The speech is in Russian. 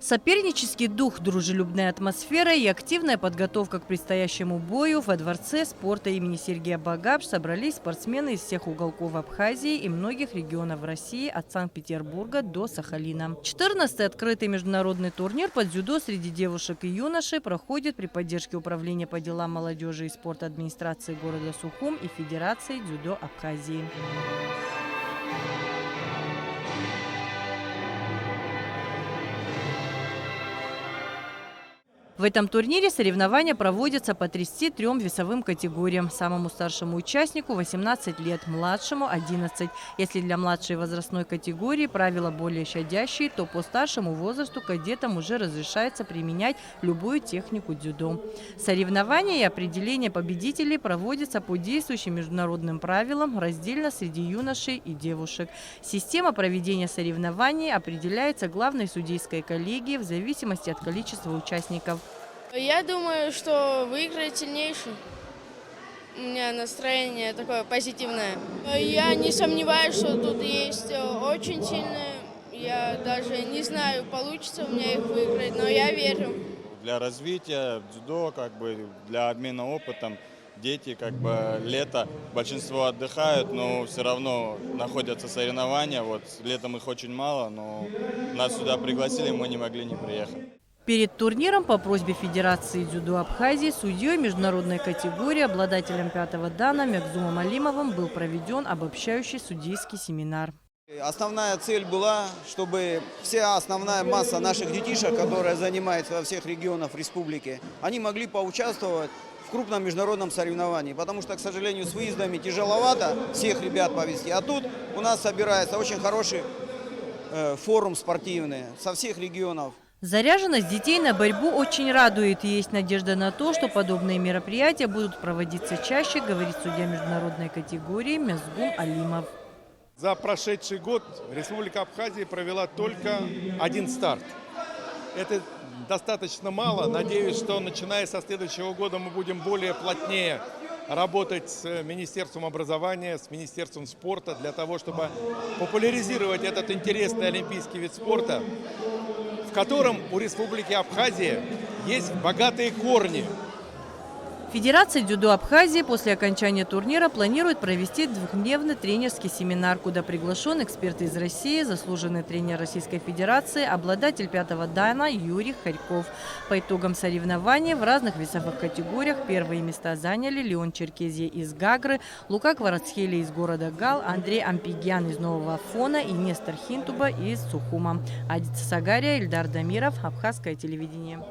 Сопернический дух, дружелюбная атмосфера и активная подготовка к предстоящему бою во Дворце спорта имени Сергея Багапш собрались спортсмены из всех уголков Абхазии и многих регионов России от Санкт-Петербурга до Сахалина. 14-й открытый международный турнир по дзюдо среди девушек и юношей проходит при поддержке Управления по делам молодежи и спорта администрации города Сухум и Федерации дзюдо Абхазии. В этом турнире соревнования проводятся по 33 весовым категориям. Самому старшему участнику 18 лет, младшему – 11. Если для младшей возрастной категории правила более щадящие, то по старшему возрасту кадетам уже разрешается применять любую технику дзюдо. Соревнования и определение победителей проводятся по действующим международным правилам раздельно среди юношей и девушек. Система проведения соревнований определяется главной судейской коллегией в зависимости от количества участников. Я думаю, что выиграет сильнейший. У меня настроение такое позитивное. Я не сомневаюсь, что тут есть очень сильные. Я даже не знаю, получится у меня их выиграть, но я верю. Для развития дзюдо, для обмена опытом, дети лето, большинство отдыхают, но все равно находятся соревнования. Вот летом их очень мало, но нас сюда пригласили, мы не могли не приехать. Перед турниром по просьбе Федерации дзюдо Абхазии судьей международной категории, обладателем 5-го дана Мягзумом Алимовым был проведен обобщающий судейский семинар. Основная цель была, чтобы вся основная масса наших детишек, которая занимается во всех регионах республики, они могли поучаствовать в крупном международном соревновании. Потому что, к сожалению, с выездами тяжеловато всех ребят повезти. А тут у нас собирается очень хороший форум спортивный со всех регионов. Заряженность детей на борьбу очень радует. И есть надежда на то, что подобные мероприятия будут проводиться чаще, говорит судья международной категории Мягзум Алимов. За прошедший год Республика Абхазия провела только один старт. Это достаточно мало. Надеюсь, что начиная со следующего года мы будем более плотнее работать с Министерством образования, с Министерством спорта для того, чтобы популяризировать этот интересный олимпийский вид спорта, в котором у Республики Абхазия есть богатые корни. Федерация дзюдо Абхазии после окончания турнира планирует провести двухдневный тренерский семинар, куда приглашен эксперт из России, заслуженный тренер Российской Федерации, обладатель 5-го дана Юрий Харьков. По итогам соревнований в разных весовых категориях первые места заняли Леон Черкезия из Гагры, Лука Кварацхели из города Гал, Андрей Ампигян из Нового Афона и Нестор Хинтуба из Сухума. Адица Сагария, Ильдар Дамиров, Абхазское телевидение.